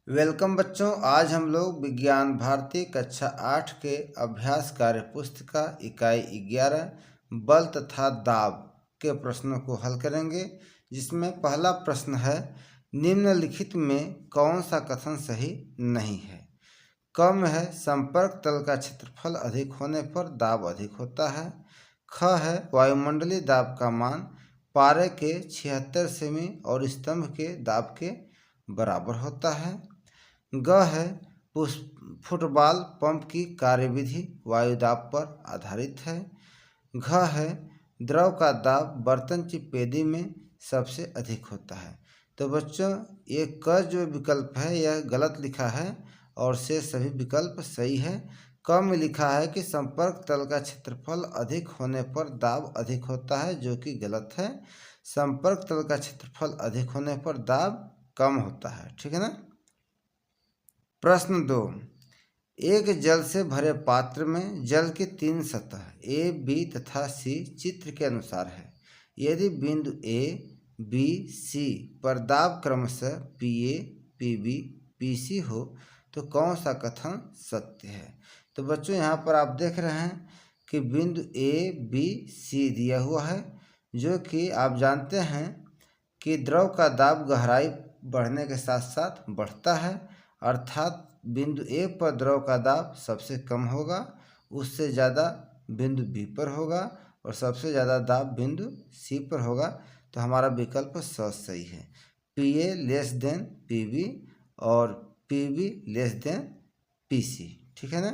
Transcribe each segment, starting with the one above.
Welcome बच्चों। आज हम लोग विज्ञान भारती कक्षा 8 के अभ्यास कार्य पुस्तिका इकाई 11 बल तथा दाब के प्रश्नों को हल करेंगे, जिसमें पहला प्रश्न है, निम्नलिखित में कौन सा कथन सही नहीं है। क में है संपर्क तल का क्षेत्रफल अधिक होने पर दाब अधिक होता है। ख है वायुमंडलीय दाब का मान पारे के 76 सेमी और स्तंभ के दाब के बराबर होता है। ग है फुटबॉल पंप की कार्यविधि वायु दाब पर आधारित है। घ है द्रव का दाब बर्तन की पेदी में सबसे अधिक होता है। तो बच्चों, ये क जो विकल्प है यह गलत लिखा है और से सभी विकल्प सही है। क में लिखा है कि संपर्क तल का क्षेत्रफल अधिक होने पर दाब अधिक होता है, जो कि गलत है। संपर्क तल का क्षेत्रफल अधिक होने पर दाब कम होता है। ठीक है ना। प्रश्न 2, एक जल से भरे पात्र में जल की 3 सतह ए, बी तथा सी चित्र के अनुसार है। यदि बिंदु ए, बी, सी पर दाब क्रमशः पीए, पीबी, पीसी हो तो कौन सा कथन सत्य है। तो बच्चों, यहाँ पर आप देख रहे हैं कि बिंदु ए, बी, सी दिया हुआ है, जो कि आप जानते हैं कि द्रव का दाब गहराई बढ़ने के साथ साथ बढ़ता है, अर्थात बिंदु ए पर द्रव का दाब सबसे कम होगा, उससे ज़्यादा बिंदु बी पर होगा और सबसे ज़्यादा दाब बिंदु सी पर होगा। तो हमारा विकल्प सही है, P A less than P B और P B less than P C. ठीक है ना।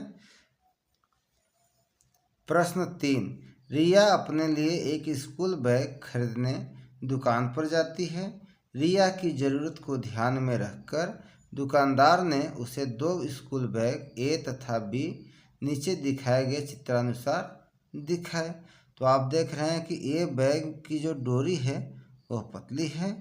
प्रश्न 3, रिया अपने लिए एक स्कूल बैग खरीदने दुकान पर जाती है। रिया की ज़रूरत को ध्यान में रखकर दुकानदार ने उसे 2 स्कूल बैग ए तथा बी नीचे दिखाए गए चित्रानुसार दिखाए। तो आप देख रहे हैं कि ए बैग की जो डोरी है वह पतली है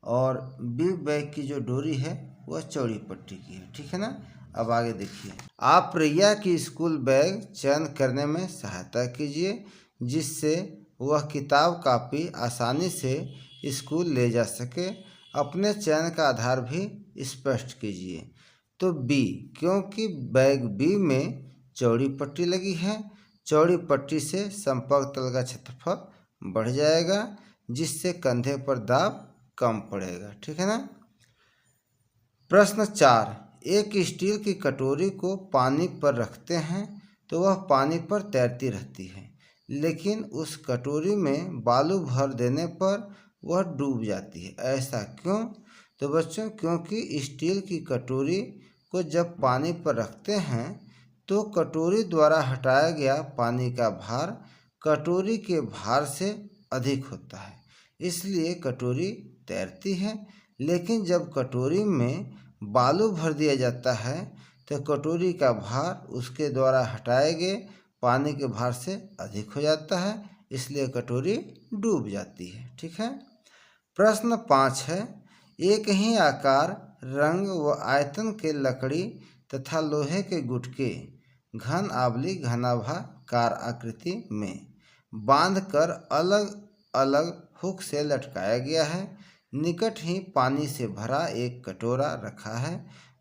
और बी बैग की जो डोरी है वह चौड़ी पट्टी की है। ठीक है ना। अब आगे देखिए, आप रिया की स्कूल बैग चयन करने में सहायता कीजिए, जिससे वह किताब कापी आसानी से स्कूल ले जा सके। अपने चयन का आधार भी स्पष्ट कीजिए। तो बी, क्योंकि बैग बी में चौड़ी पट्टी लगी है, चौड़ी पट्टी से संपर्क तल का क्षेत्रफल बढ़ जाएगा, जिससे कंधे पर दाब कम पड़ेगा। ठीक है ना। प्रश्न 4, एक स्टील की कटोरी को पानी पर रखते हैं तो वह पानी पर तैरती रहती है, लेकिन उस कटोरी में बालू भर देने पर वह डूब जाती है, ऐसा क्यों। तो बच्चों, क्योंकि स्टील की कटोरी को जब पानी पर रखते हैं तो कटोरी द्वारा हटाया गया पानी का भार कटोरी के भार से अधिक होता है, इसलिए कटोरी तैरती है। लेकिन जब कटोरी में बालू भर दिया जाता है तो कटोरी का भार उसके द्वारा हटाए गए पानी के भार से अधिक हो जाता है, इसलिए कटोरी डूब जाती है। ठीक है। प्रश्न 5 है, एक ही आकार, रंग व आयतन के लकड़ी तथा लोहे के गुटके घन आवली घनाभाकार आकृति में बांधकर अलग अलग हुक से लटकाया गया है। निकट ही पानी से भरा एक कटोरा रखा है।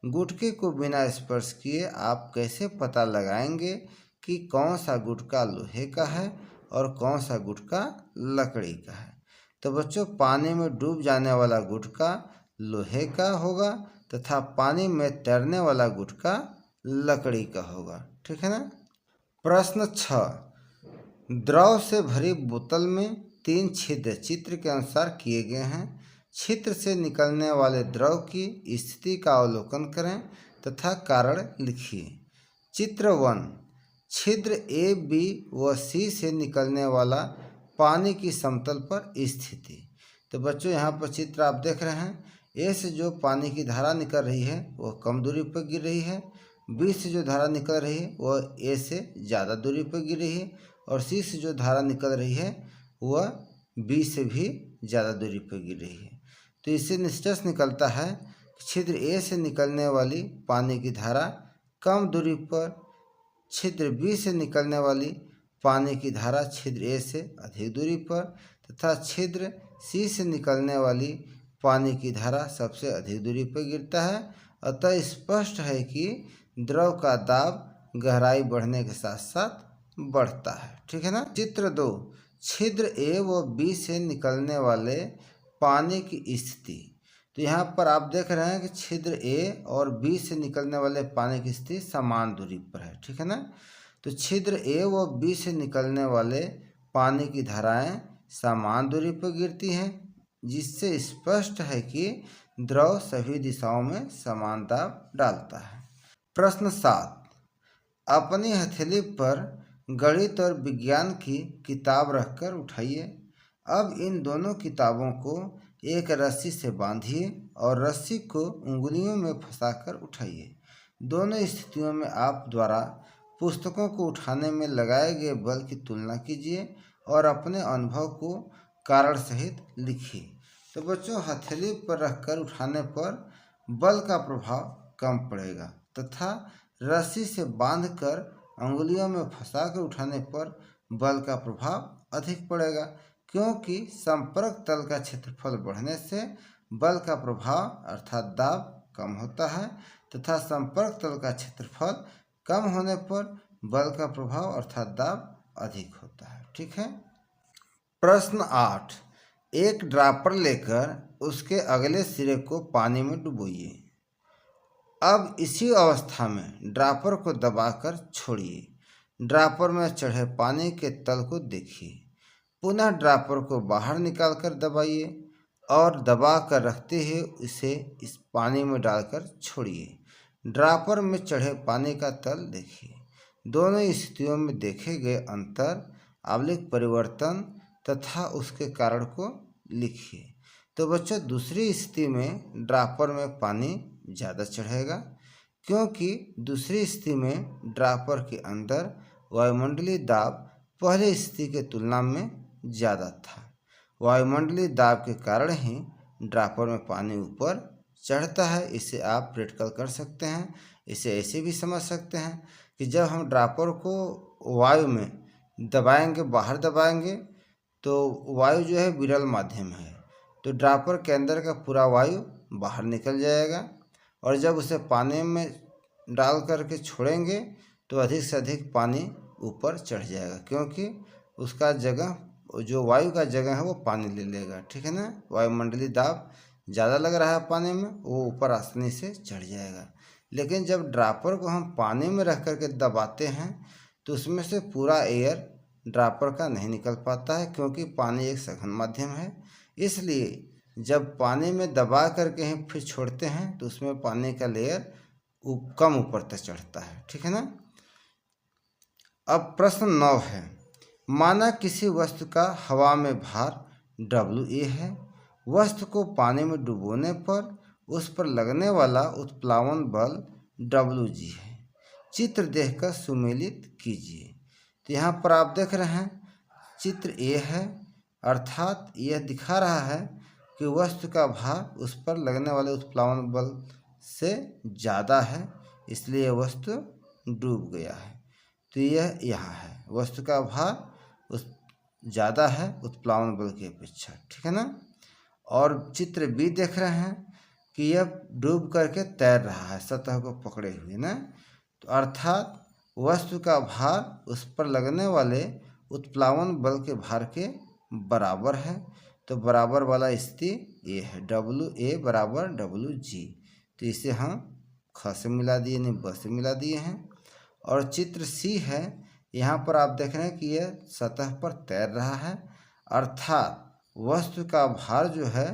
गुटके को बिना स्पर्श किए आप कैसे पता लगाएंगे कि कौन सा गुटका लोहे का है और कौन सा गुटका लकड़ी का है। तो बच्चों, पानी में डूब जाने वाला गुटका लोहे का होगा तथा पानी में तैरने वाला गुटका लकड़ी का होगा। ठीक है ना। प्रश्न 6, द्रव से भरी बोतल में 3 छिद्र चित्र के अनुसार किए गए हैं। छिद्र से निकलने वाले द्रव की स्थिति का अवलोकन करें तथा कारण लिखिए। चित्र 1, छिद्र ए, बी व सी से निकलने वाला पानी की समतल पर स्थिति। तो बच्चों, यहाँ पर चित्र आप देख रहे हैं, ए से जो पानी की धारा निकल रही है वह कम दूरी पर गिर रही है, बी से जो धारा निकल रही है वह ए से ज़्यादा दूरी पर गिर रही है और सी से जो धारा निकल रही है वह बी से भी ज़्यादा दूरी पर गिर रही है। तो इससे निष्कर्ष निकलता है कि छिद्र ए से निकलने वाली पानी की धारा कम दूरी पर, छिद्र बी से निकलने वाली पानी की धारा छिद्र ए से अधिक दूरी पर तथा छिद्र सी से निकलने वाली पानी की धारा सबसे अधिक दूरी पर गिरता है अतः स्पष्ट है कि द्रव का दाब गहराई बढ़ने के साथ साथ बढ़ता है। ठीक है ना। चित्र 2, छिद्र ए व बी से निकलने वाले पानी की स्थिति। तो यहाँ पर आप देख रहे हैं कि छिद्र ए और बी से निकलने वाले पानी की स्थिति समान दूरी पर है। ठीक है ना। तो छिद्र ए व बी से निकलने वाले पानी की धाराएं समान दूरी पर गिरती हैं, जिससे स्पष्ट है कि द्रव सभी दिशाओं में समान दाब डालता है। प्रश्न 7, अपनी हथेली पर गणित और विज्ञान की किताब रखकर उठाइए। अब इन दोनों किताबों को एक रस्सी से बांधिए और रस्सी को उंगलियों में फंसाकर उठाइए। दोनों स्थितियों में आप द्वारा पुस्तकों को उठाने में लगाए गए बल की तुलना कीजिए और अपने अनुभव को कारण सहित लिखिए। तो बच्चों, हथेली पर रखकर उठाने पर बल का प्रभाव कम पड़ेगा तथा रस्सी से बांधकर अंगुलियों में फंसाकर उठाने पर बल का प्रभाव अधिक पड़ेगा, क्योंकि संपर्क तल का क्षेत्रफल बढ़ने से बल का प्रभाव अर्थात दाब कम होता है तथा संपर्क तल का क्षेत्रफल कम होने पर बल का प्रभाव अर्थात दाब अधिक होता है। ठीक है। प्रश्न 8, एक ड्रॉपर लेकर उसके अगले सिरे को पानी में डुबोइए। अब इसी अवस्था में ड्रॉपर को दबाकर छोड़िए। ड्रॉपर में चढ़े पानी के तल को देखिए। पुनः ड्रॉपर को बाहर निकालकर दबाइए और दबा कर रखते हुए इसे इस पानी में डालकर छोड़िए। ड्रॉपर में चढ़े पानी का तल देखिए। दोनों स्थितियों में देखे गए अंतर, आवलिक परिवर्तन तथा उसके कारण को लिखिए। तो बच्चों, दूसरी स्थिति में ड्रॉपर में पानी ज़्यादा चढ़ेगा, क्योंकि दूसरी स्थिति में ड्रॉपर के अंदर वायुमंडलीय दाब पहली स्थिति के तुलना में ज़्यादा था। वायुमंडलीय दाब के कारण ही ड्रॉपर में पानी ऊपर चढ़ता है। इसे आप प्रैक्टिकल कर सकते हैं। इसे ऐसे भी समझ सकते हैं कि जब हम ड्रॉपर को वायु में दबाएंगे, बाहर दबाएंगे, तो वायु जो है विरल माध्यम है, तो ड्रॉपर के अंदर का पूरा वायु बाहर निकल जाएगा और जब उसे पानी में डाल करके छोड़ेंगे तो अधिक से अधिक पानी ऊपर चढ़ जाएगा, क्योंकि उसका जगह, जो वायु का जगह है वो पानी ले लेगा। ठीक है ना। वायुमंडलीय दाब ज़्यादा लग रहा है पानी में, वो ऊपर आसानी से चढ़ जाएगा। लेकिन जब ड्रॉपर को हम पानी में रख करके दबाते हैं तो उसमें से पूरा एयर ड्रॉपर का नहीं निकल पाता है, क्योंकि पानी एक सघन माध्यम है। इसलिए जब पानी में दबा करके ही फिर छोड़ते हैं तो उसमें पानी का लेयर कम ऊपर तक चढ़ता है। ठीक है ना। अब प्रश्न 9 है, माना किसी वस्तु का हवा में भार WA है। वस्तु को पानी में डुबोने पर उस पर लगने वाला उत्प्लावन बल WG है। चित्र देखकर सुमेलित कीजिए। तो यहाँ पर आप देख रहे हैं चित्र A है, अर्थात यह दिखा रहा है कि वस्तु का भार उस पर लगने वाले उत्प्लावन बल से ज़्यादा है, इसलिए यह वस्तु डूब गया है। तो यह यहाँ है, वस्तु का भार उस ज़्यादा है उत्प्लावन बल की अपेक्षा। ठीक है ना। और चित्र B देख रहे हैं कि यह डूब करके तैर रहा है सतह को पकड़े हुए ना, तो अर्थात वस्तु का भार उस पर लगने वाले उत्प्लावन बल के भार के बराबर है। तो बराबर वाला स्थिति ये है, WA बराबर WG। तो इसे हम ख से मिला दिए, नहीं ब से मिला दिए हैं। और चित्र C है, यहाँ पर आप देख रहे हैं कि यह सतह पर तैर रहा है, अर्थात वस्तु का भार जो है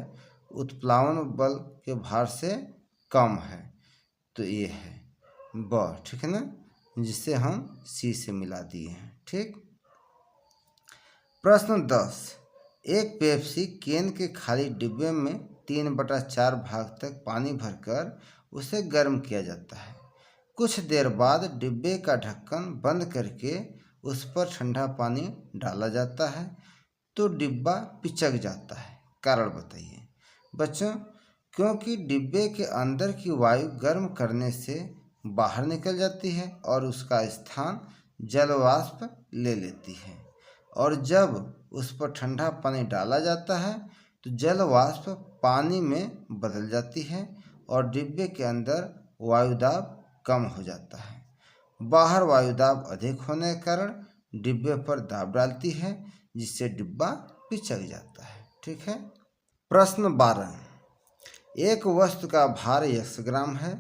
उत्प्लावन बल के भार से कम है। तो ये है ब। ठीक है ना, जिसे हम C से मिला दिए हैं। ठीक। प्रश्न 10, एक पेप्सी कैन के खाली डिब्बे में 3/4 भाग तक पानी भरकर उसे गर्म किया जाता है। कुछ देर बाद डिब्बे का ढक्कन बंद करके उस पर ठंडा पानी डाला जाता है तो डिब्बा पिचक जाता है। कारण बताइए। बच्चों, क्योंकि डिब्बे के अंदर की वायु गर्म करने से बाहर निकल जाती है और उसका स्थान जल वाष्प ले लेती है, और जब उस पर ठंडा पानी डाला जाता है तो जल वाष्प पानी में बदल जाती है और डिब्बे के अंदर वायुदाब कम हो जाता है। बाहर वायुदाब अधिक होने के कारण डिब्बे पर दाब डालती है, जिससे डिब्बा पिचक जाता है। ठीक है। प्रश्न 12, एक वस्तु का भार 100 ग्राम है।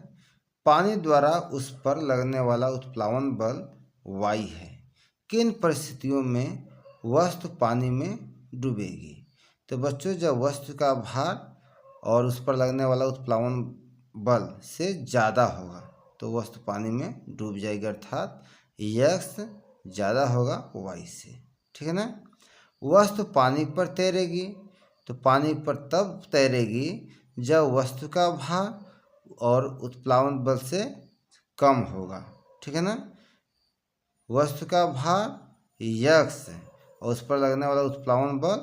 पानी द्वारा उस पर लगने वाला उत्प्लावन बल y है। किन परिस्थितियों में वस्तु पानी में डूबेगी? तो बच्चों, जब वस्तु का भार और उस पर लगने वाला उत्प्लावन बल से ज़्यादा होगा तो वस्तु पानी में डूब जाएगी, अर्थात x ज़्यादा होगा y से। ठीक है ना। वस्तु पानी पर तैरेगी तो पानी पर तब तैरेगी जब वस्तु का भार और उत्प्लावन बल से कम होगा। ठीक है ना। वस्तु का भार x और उस पर लगने वाला उत्प्लावन बल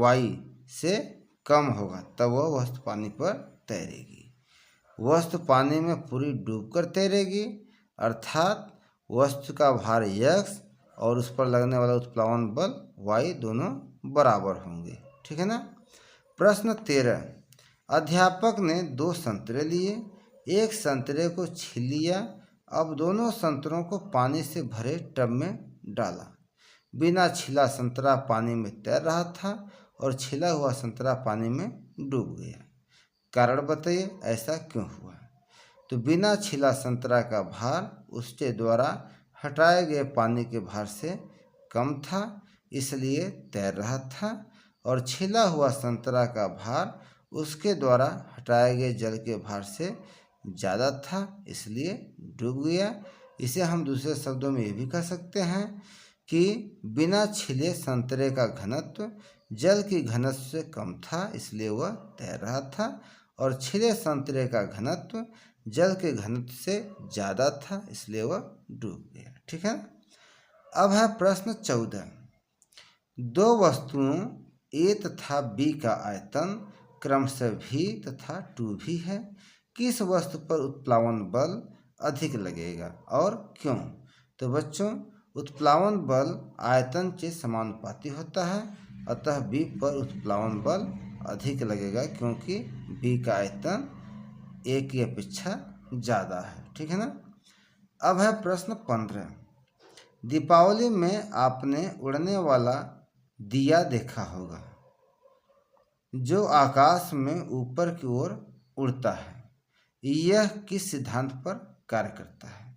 y से कम होगा, तब वह वस्तु पानी पर तैरेगी। वस्तु पानी में पूरी डूबकर तैरेगी, अर्थात वस्तु का भार x और उस पर लगने वाला उत्प्लावन बल y दोनों बराबर होंगे। ठीक है ना। प्रश्न 13, अध्यापक ने 2 संतरे लिए, एक संतरे को छील लिया। अब दोनों संतरों को पानी से भरे टब में डाला। बिना छिला संतरा पानी में तैर रहा था और छिला हुआ संतरा पानी में डूब गया। कारण बताइए, ऐसा क्यों हुआ? तो बिना छिला संतरा का भार उसके द्वारा हटाए गए पानी के भार से कम था, इसलिए तैर रहा था, और छिला हुआ संतरा का भार उसके द्वारा हटाए गए जल के भार से ज़्यादा था, इसलिए डूब गया। इसे हम दूसरे शब्दों में ये भी कह सकते हैं कि बिना छिले संतरे का घनत्व जल की घनत्व से कम था, इसलिए वह तैर रहा था, और छिले संतरे का घनत्व जल के घनत्व से ज़्यादा था, इसलिए वह डूब गया। ठीक है। अब है प्रश्न 14, 2 वस्तुओं ए तथा बी का आयतन क्रमशः v तथा 2v है। किस वस्तु पर उत्प्लावन बल अधिक लगेगा और क्यों? तो बच्चों, उत्प्लावन बल आयतन के समानुपाती होता है, अतः b पर उत्प्लावन बल अधिक लगेगा, क्योंकि b का आयतन a की अपेक्षा ज़्यादा है। ठीक है ना। अब है प्रश्न 15, दीपावली में आपने उड़ने वाला दिया देखा होगा जो आकाश में ऊपर की ओर उड़ता है। यह किस सिद्धांत पर कार्य करता है?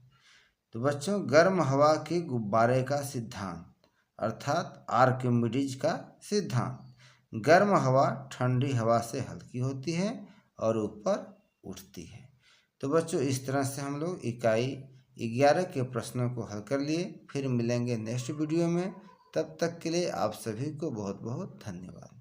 तो बच्चों, गर्म हवा के गुब्बारे का सिद्धांत, अर्थात आर्किमिडीज का सिद्धांत। गर्म हवा ठंडी हवा से हल्की होती है और ऊपर उठती है। तो बच्चों, इस तरह से हम लोग इकाई 11 के प्रश्नों को हल कर लिए। फिर मिलेंगे नेक्स्ट वीडियो में। तब तक के लिए आप सभी को बहुत बहुत धन्यवाद।